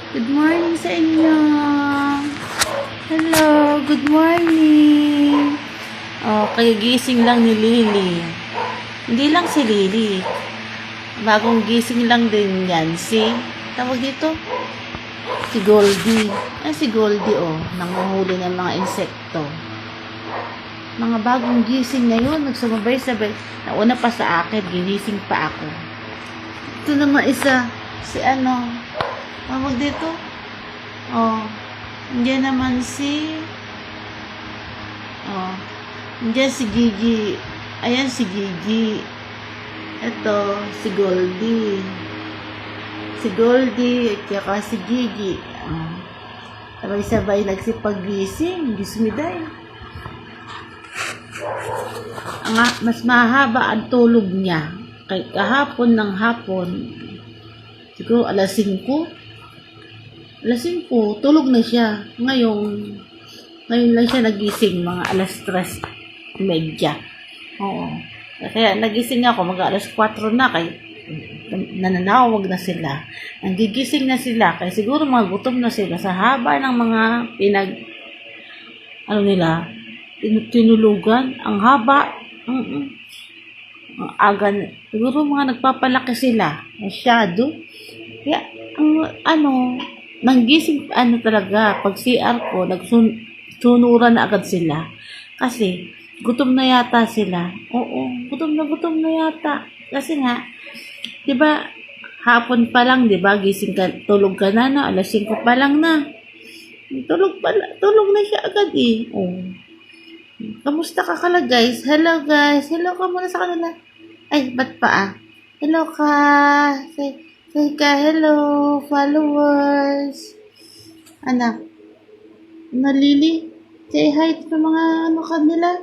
Good morning sa inyo. Hello, good morning. Okay, gising lang ni Lily. Hindi lang si Lily. Bagong gising lang din yan. Tawag dito? Si Goldie. Si Goldie, nanguhuli ng mga insekto. Mga bagong gising na yun. Nagsumabay-sabay. Nauna pa sa akin, ginising pa ako. Ito naman isa, tawag dito? Nandiyan naman nandiyan si Gigi. Ayan si Gigi. Ito, si Goldie. Si Goldie, at saka si Gigi. Sabay-sabay nagsipag-gising. Gismiday. Mas mahaba ang tulog niya. Kay kahapon ng hapon, siguro alas 5, tulog na siya. Ngayon lang siya nagising, mga alas 3:30. Oo. Kaya nagising ako, alas 4 na, kay nananawag na sila. Nagigising na sila, kaya siguro mga gutom na sila sa haba ng mga tinulugan. Ang haba. Siguro mga nagpapalaki sila. Masyado. Kaya, nanggising, talaga, pag CR ko, nagsunuran na agad sila. Kasi, gutom na yata sila. Oo, gutom na yata. Kasi nga, di ba, hapon pa lang, di ba, gising ka, tulog ka na, alas 5 pa lang na. Tulog na siya agad eh. Oh. Kamusta ka guys? Hello guys. Hello ka muna sa kanila. Ay, ba't pa Hello ka. Say ka hello, followers. Anak. Lily. Say hi sa mga kanila.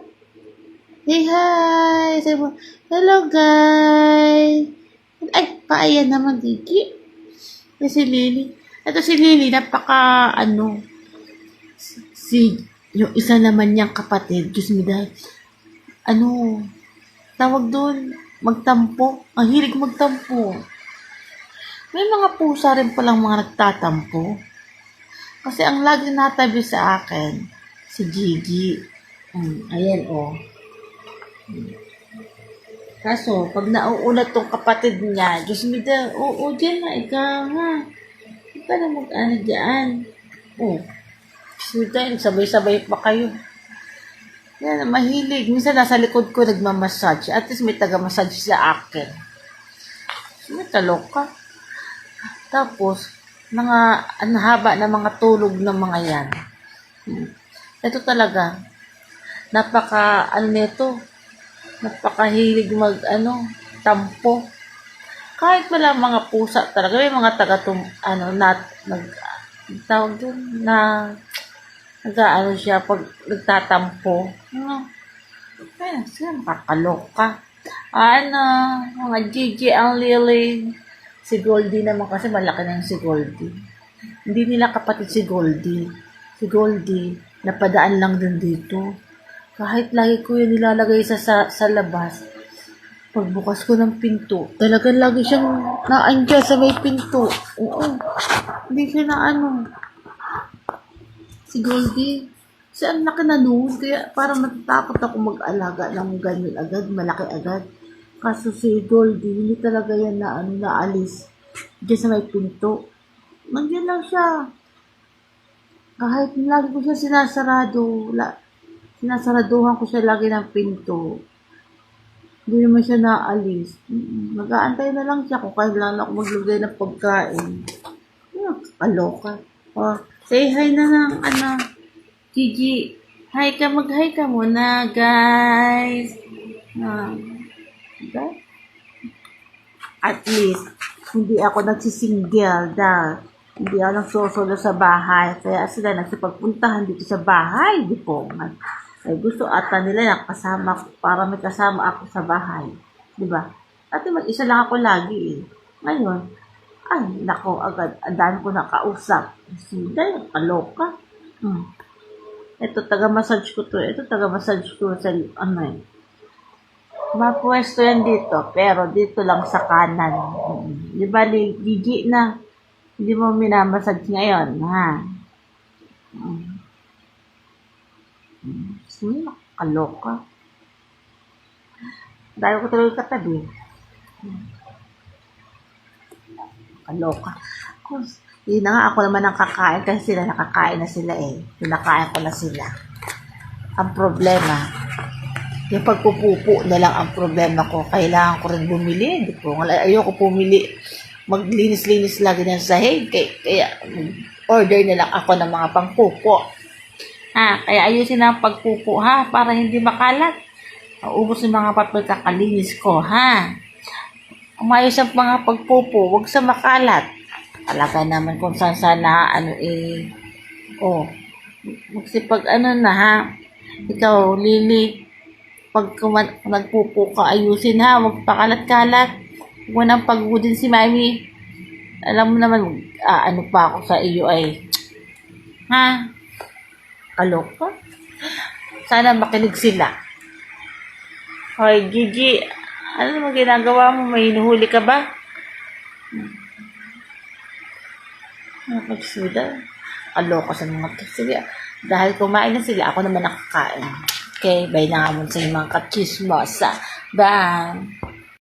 Say hi. Say mo, hello guys. Ay, paayan naman, Gigi. Si Lily. Ito si Lily, yung isa naman niyang kapatid, Diyos me dahil, tawag doon, magtampo. Ang hilig magtampo. May mga pusa rin palang mga nagtatampo. Kasi ang lagi natabi sa akin, si Gigi. Ayan, Kaso, pag nauulat tong kapatid niya, Diyos me dahil, dyan na, ikaw nga. Ika na dyan. Dahil sabay-sabay pa kayo. Yan, mahilig. Minsan nasa likod ko nagmamassage. At least may taga-massage sa akin. May talok ka. Tapos, ang haba na mga tulog ng mga yan. Ito talaga. Napakahilig tampo. Kahit wala mga pusa talaga. May mga tawag doon na siya pag nagtatampo. Kaya sila makakaloka. Mga Gigi ang Lily. Si Goldie naman kasi malaki na si Goldie. Hindi nila kapatid si Goldie. Si Goldie, napadaan lang din dito. Kahit lagi ko yun nilalagay sa labas. Pagbukas ko ng pinto, talagang lagi siyang naandyan sa may pinto. Oo. Hindi siya si Goldie. Ang laki na noon, kaya parang natatakot ako mag-alaga ng ganyan agad, malaki agad. Kaso si Goldie, hindi talaga yan naalis. Diyan sa may pinto. Nandiyan lang siya. Kahit lagi ko siya sinasaraduhan ko siya lagi ng pinto. Hindi naman siya naalis. Mag-aantay na lang siya kung kailan ako maglagay ng pagkain. Kaloka. Say hi na lang, Gigi. Mag-hi ka muna, guys. At least, hindi ako nagsisingle hindi ako nagsosolo sa bahay. Kaya sila nagsipagpuntahan dito sa bahay. Di po. Gusto ata nila yung kasama ko para may kasama ako sa bahay. Diba? Dati mag-isa lang ako lagi eh. Ngayon, nako, agad, dami ko nakausap. Dahil, kaloka. Ito, taga-massage ko to. Sa, mapwesto yan dito, pero dito lang sa kanan. Di ba, Gigi na? Hindi mo minamassage ngayon, ha? Kaloka. Dahil ko tuloy katabi. Kaloka. Yun na nga, ako naman ang kakain kasi sila nakakain na sila eh. Pinakain ko na sila. Ang problema, yung pagpupupo na lang ang problema ko. Kailangan ko rin bumili. Ayoko pumili. Maglinis-linis lagi ng sahig. Kaya order na lang ako ng mga pangpupo. Kaya ayusin na ang pagpupo, ha? Para hindi makalat. Ubus yung mga papel kakalinis ko, ha? Umayos ang mga pagpupo. Huwag sa makalat. Talaga naman kung saan sana, magsipag na, ha? Ikaw, Lily, pag nagpupo ka, ayusin, ha? Huwag pakalat-kalat. Huwag mo nang pagudin si Mami. Alam mo naman, ano pa ako sa iyo ay, ha? Kaloka? Sana makinig sila. Hoy, Gigi, ano naman ginagawa mo? May hinuhuli ka ba? Magsida. Kaloka sa mga to. Sige, dahil kumain na sila, ako naman nakakain. Okay, bye na nga muna sa mga kachismosa. Bye!